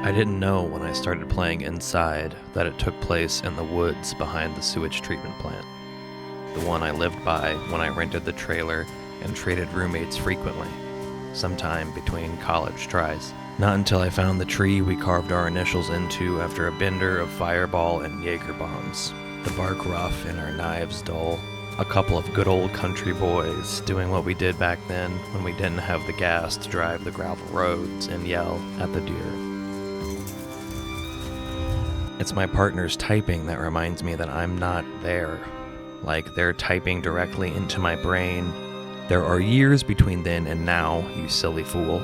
I didn't know when I started playing inside that it took place in the woods behind the sewage treatment plant. The one I lived by when I rented the trailer and traded roommates frequently, sometime between college tries. Not until I found the tree we carved our initials into after a bender of Fireball and Jaeger bombs. The bark rough and our knives dull. A couple of good old country boys doing what we did back then when we didn't have the gas to drive the gravel roads and yell at the deer. It's my partner's typing that reminds me that I'm not there. Like they're typing directly into my brain. There are years between then and now, you silly fool.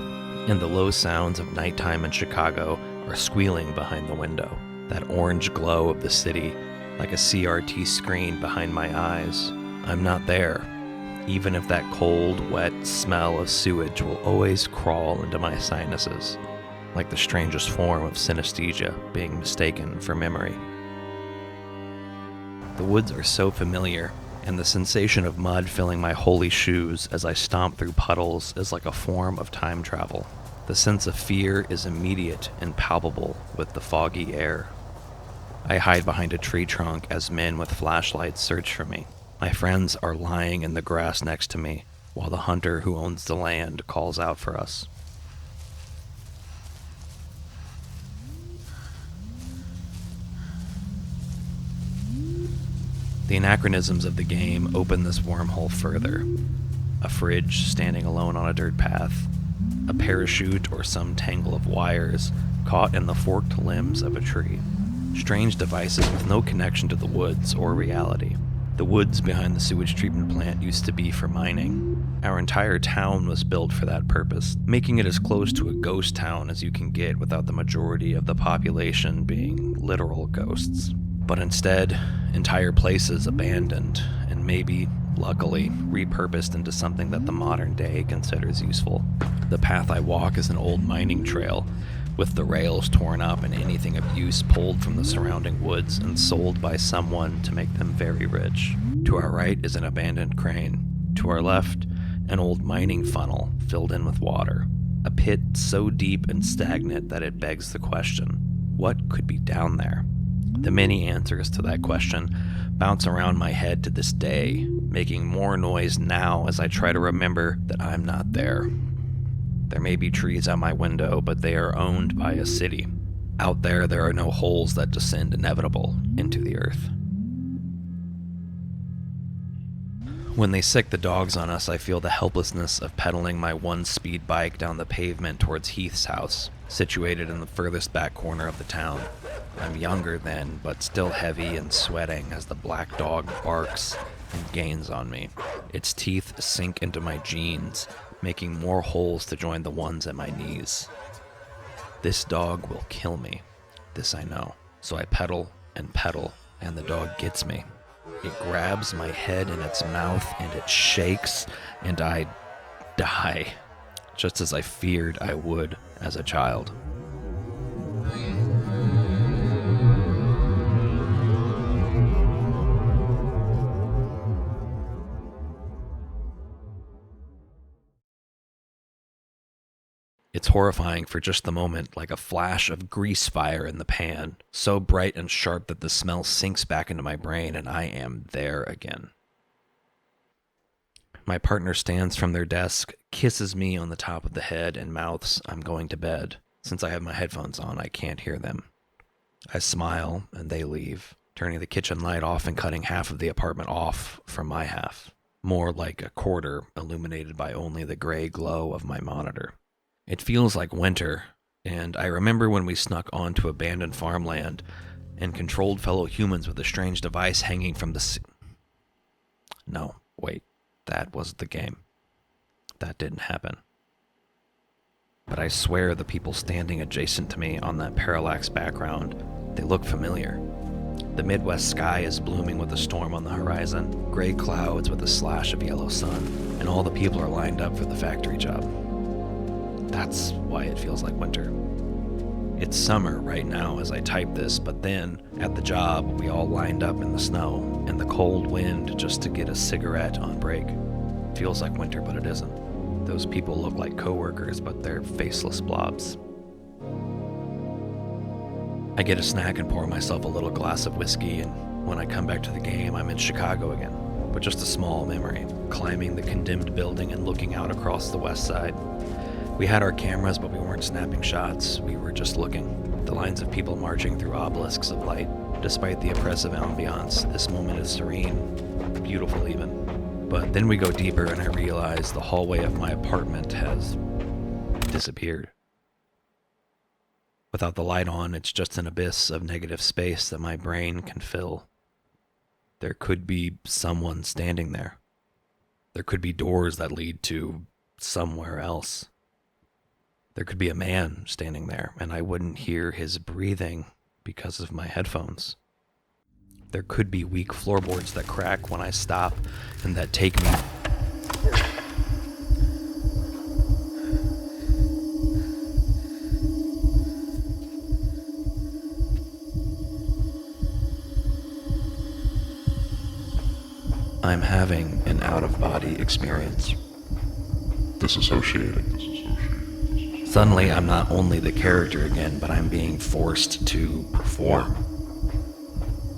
And the low sounds of nighttime in Chicago are squealing behind the window. That orange glow of the city, like a CRT screen behind my eyes. I'm not there, even if that cold, wet smell of sewage will always crawl into my sinuses, like the strangest form of synesthesia being mistaken for memory. The woods are so familiar, and the sensation of mud filling my holey shoes as I stomp through puddles is like a form of time travel. The sense of fear is immediate and palpable with the foggy air. I hide behind a tree trunk as men with flashlights search for me. My friends are lying in the grass next to me, while the hunter who owns the land calls out for us. The anachronisms of the game open this wormhole further. A fridge standing alone on a dirt path, a parachute or some tangle of wires caught in the forked limbs of a tree. Strange devices with no connection to the woods or reality. The woods behind the sewage treatment plant used to be for mining. Our entire town was built for that purpose, making it as close to a ghost town as you can get without the majority of the population being literal ghosts. But instead, entire places abandoned, and maybe, luckily, repurposed into something that the modern day considers useful. The path I walk is an old mining trail, with the rails torn up and anything of use pulled from the surrounding woods and sold by someone to make them very rich. To our right is an abandoned crane. To our left, an old mining funnel filled in with water. A pit so deep and stagnant that it begs the question, what could be down there? The many answers to that question bounce around my head to this day, making more noise now as I try to remember that I'm not there. There may be trees out my window, but they are owned by a city. Out there are no holes that descend inevitable into the earth. When they sick the dogs on us, I feel the helplessness of pedaling my one-speed bike down the pavement towards Heath's house, situated in the furthest back corner of the town. I'm younger then, but still heavy and sweating as the black dog barks and gains on me. Its teeth sink into my jeans, making more holes to join the ones at my knees. This dog will kill me. This I know. So I pedal, and the dog gets me. It grabs my head in its mouth, and it shakes, and I die, just as I feared I would as a child. It's horrifying for just the moment, like a flash of grease fire in the pan, so bright and sharp that the smell sinks back into my brain and I am there again. My partner stands from their desk, kisses me on the top of the head, and mouths, "I'm going to bed." Since I have my headphones on, I can't hear them. I smile, and they leave, turning the kitchen light off and cutting half of the apartment off from my half, more like a quarter illuminated by only the gray glow of my monitor. It feels like winter, and I remember when we snuck onto abandoned farmland and controlled fellow humans with a strange device hanging from the No, wait, that wasn't the game. That didn't happen. But I swear the people standing adjacent to me on that parallax background, they look familiar. The Midwest sky is blooming with a storm on the horizon, gray clouds with a slash of yellow sun, and all the people are lined up for the factory job. That's why it feels like winter. It's summer right now as I type this, but then, at the job, we all lined up in the snow and the cold wind just to get a cigarette on break. Feels like winter, but it isn't. Those people look like coworkers, but they're faceless blobs. I get a snack and pour myself a little glass of whiskey, and when I come back to the game, I'm in Chicago again, but just a small memory, climbing the condemned building and looking out across the west side. We had our cameras, but we weren't snapping shots, we were just looking. The lines of people marching through obelisks of light. Despite the oppressive ambiance, this moment is serene, beautiful even. But then we go deeper and I realize the hallway of my apartment has disappeared. Without the light on, it's just an abyss of negative space that my brain can fill. There could be someone standing there. There could be doors that lead to somewhere else. There could be a man standing there, and I wouldn't hear his breathing because of my headphones. There could be weak floorboards that crack when I stop and that take me. I'm having an out-of-body experience. Disassociating. Suddenly, I'm not only the character again, but I'm being forced to perform.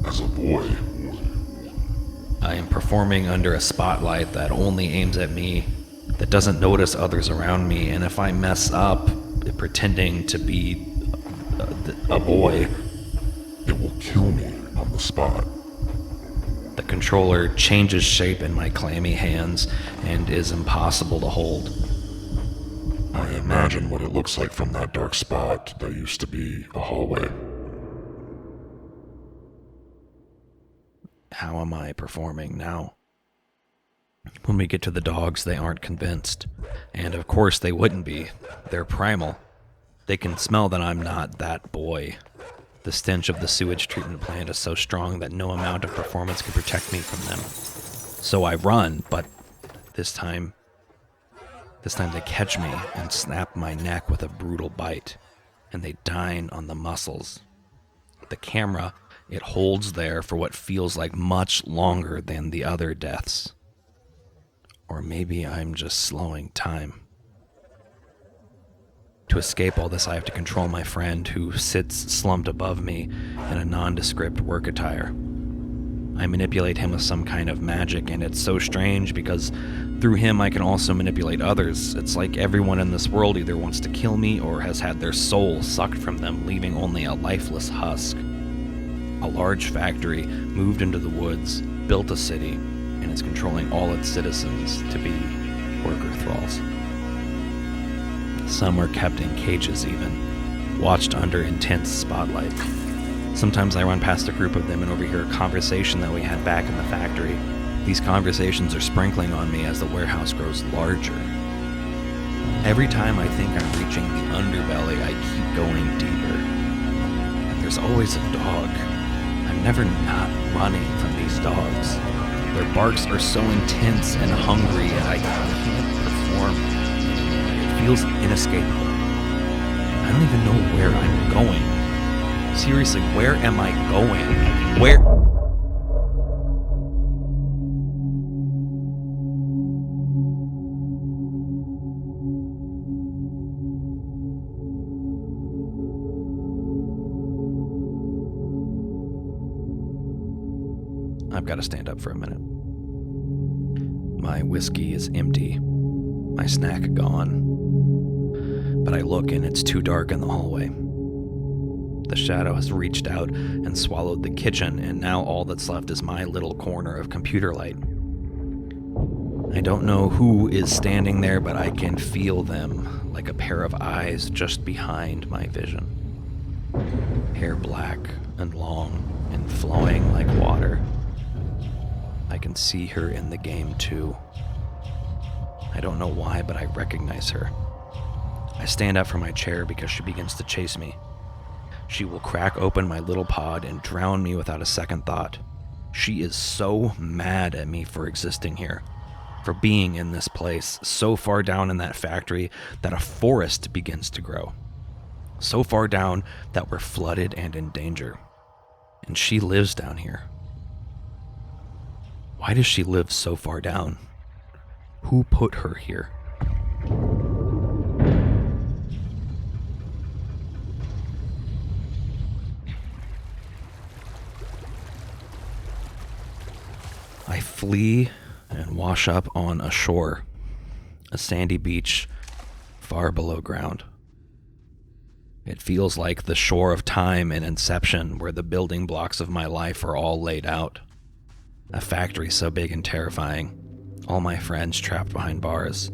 As a boy. I am performing under a spotlight that only aims at me, that doesn't notice others around me, and if I mess up, pretending to be a boy, it will kill me on the spot. The controller changes shape in my clammy hands and is impossible to hold. I imagine what it looks like from that dark spot that used to be a hallway. How am I performing now? When we get to the dogs, they aren't convinced. And of course they wouldn't be. They're primal. They can smell that I'm not that boy. The stench of the sewage treatment plant is so strong that no amount of performance can protect me from them. So I run, but this time they catch me and snap my neck with a brutal bite, and they dine on the muscles. The camera, it holds there for what feels like much longer than the other deaths. Or maybe I'm just slowing time. To escape all this, I have to control my friend who sits slumped above me in a nondescript work attire. I manipulate him with some kind of magic, and it's so strange because through him I can also manipulate others. It's like everyone in this world either wants to kill me or has had their soul sucked from them, leaving only a lifeless husk. A large factory moved into the woods, built a city, and is controlling all its citizens to be worker thralls. Some are kept in cages even, watched under intense spotlight. Sometimes I run past a group of them and overhear a conversation that we had back in the factory. These conversations are sprinkling on me as the warehouse grows larger. Every time I think I'm reaching the underbelly, I keep going deeper. And there's always a dog. I'm never not running from these dogs. Their barks are so intense and hungry, and I can't perform. It feels inescapable. I don't even know where I'm going. Seriously, where am I going? Where? I've got to stand up for a minute. My whiskey is empty. My snack gone. But I look and it's too dark in the hallway. The shadow has reached out and swallowed the kitchen, and now all that's left is my little corner of computer light. I don't know who is standing there, but I can feel them like a pair of eyes just behind my vision. Hair black and long and flowing like water. I can see her in the game too. I don't know why, but I recognize her. I stand up from my chair because she begins to chase me. She will crack open my little pod and drown me without a second thought. She is so mad at me for existing here, for being in this place, so far down in that factory that a forest begins to grow. So far down that we're flooded and in danger. And she lives down here. Why does she live so far down? Who put her here? flee and wash up on a shore, a sandy beach far below ground. It feels like the shore of time in Inception, where the building blocks of my life are all laid out. A factory so big and terrifying, all my friends trapped behind bars.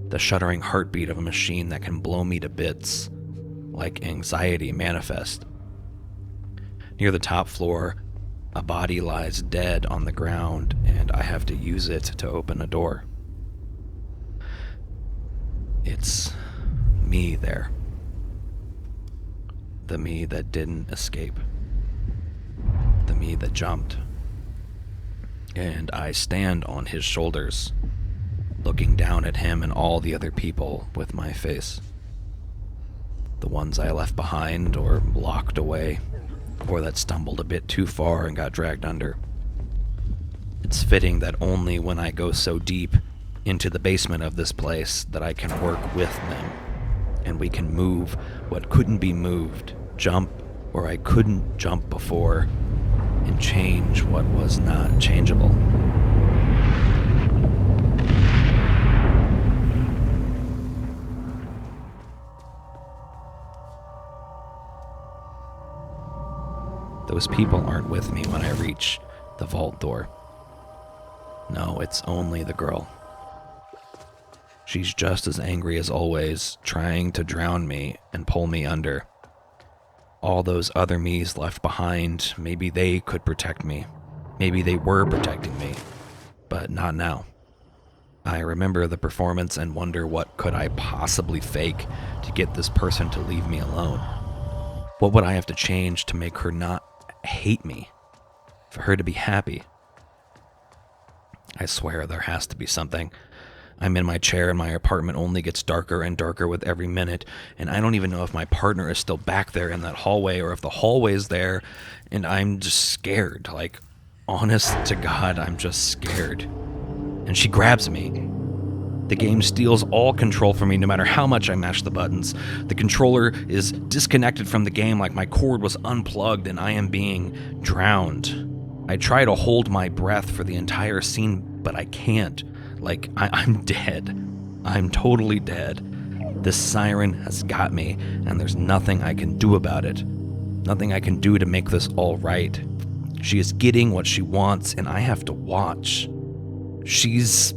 The shuddering heartbeat of a machine that can blow me to bits, like anxiety manifest. Near the top floor, a body lies dead on the ground, and I have to use it to open a door. It's me there. The me that didn't escape. The me that jumped. And I stand on his shoulders, looking down at him and all the other people with my face. The ones I left behind or locked away, or that stumbled a bit too far and got dragged under. It's fitting that only when I go so deep into the basement of this place that I can work with them, and we can move what couldn't be moved, jump where I couldn't jump before, and change what was not changeable. Those people aren't with me when I reach the vault door. No, it's only the girl. She's just as angry as always, trying to drown me and pull me under. All those other me's left behind, maybe they could protect me. Maybe they were protecting me, but not now. I remember the performance and wonder what could I possibly fake to get this person to leave me alone. What would I have to change to make her not hate me, for her to be happy? I swear there has to be something. I'm in my chair and my apartment only gets darker and darker with every minute, and I don't even know if my partner is still back there in that hallway or if the hallway's there, and I'm just scared. Like, honest to God, I'm just scared. And she grabs me. The game steals all control from me no matter how much I mash the buttons. The controller is disconnected from the game like my cord was unplugged and I am being drowned. I try to hold my breath for the entire scene, but I can't. Like, I'm dead. I'm totally dead. This siren has got me, and there's nothing I can do about it. Nothing I can do to make this all right. She is getting what she wants, and I have to watch. She's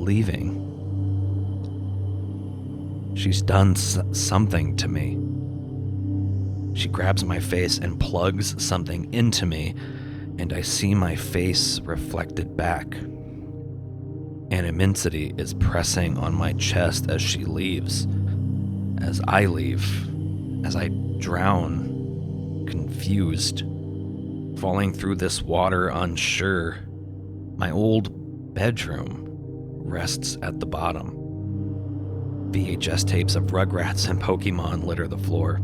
leaving. She's done something to me. She grabs my face and plugs something into me, and I see my face reflected back. An immensity is pressing on my chest as she leaves, as I leave, as I drown, confused, falling through this water unsure. My old bedroom rests at the bottom. VHS tapes of Rugrats and Pokemon litter the floor.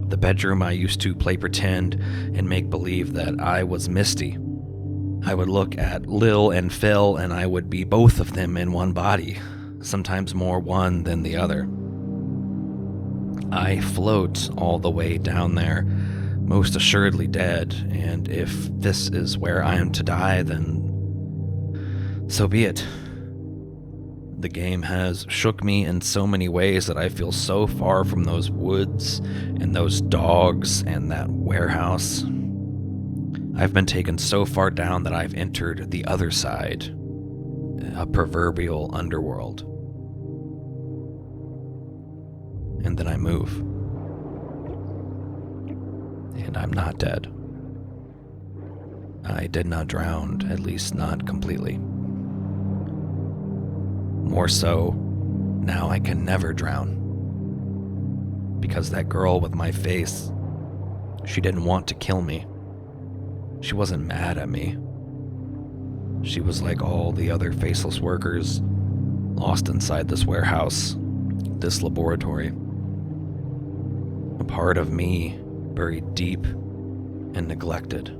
The bedroom I used to play pretend and make believe that I was Misty. I would look at Lil and Phil and I would be both of them in one body, sometimes more one than the other. I float all the way down there, most assuredly dead, and if this is where I am to die, then so be it. The game has shook me in so many ways that I feel so far from those woods and those dogs and that warehouse. I've been taken so far down that I've entered the other side, a proverbial underworld. And then I move. And I'm not dead. I did not drown, at least not completely. More so, now I can never drown. Because that girl with my face, she didn't want to kill me. She wasn't mad at me. She was like all the other faceless workers, lost inside this warehouse, this laboratory. A part of me buried deep and neglected,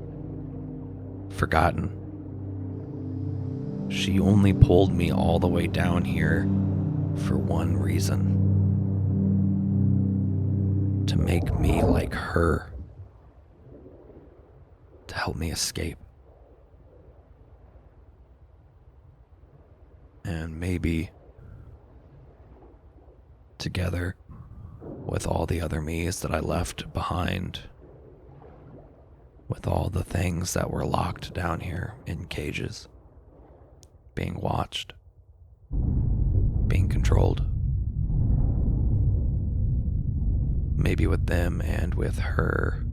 forgotten. She only pulled me all the way down here for one reason. To make me like her. to help me escape. And maybe together with all the other me's that I left behind, with all the things that were locked down here in cages, being watched, being controlled. Maybe with them and with her,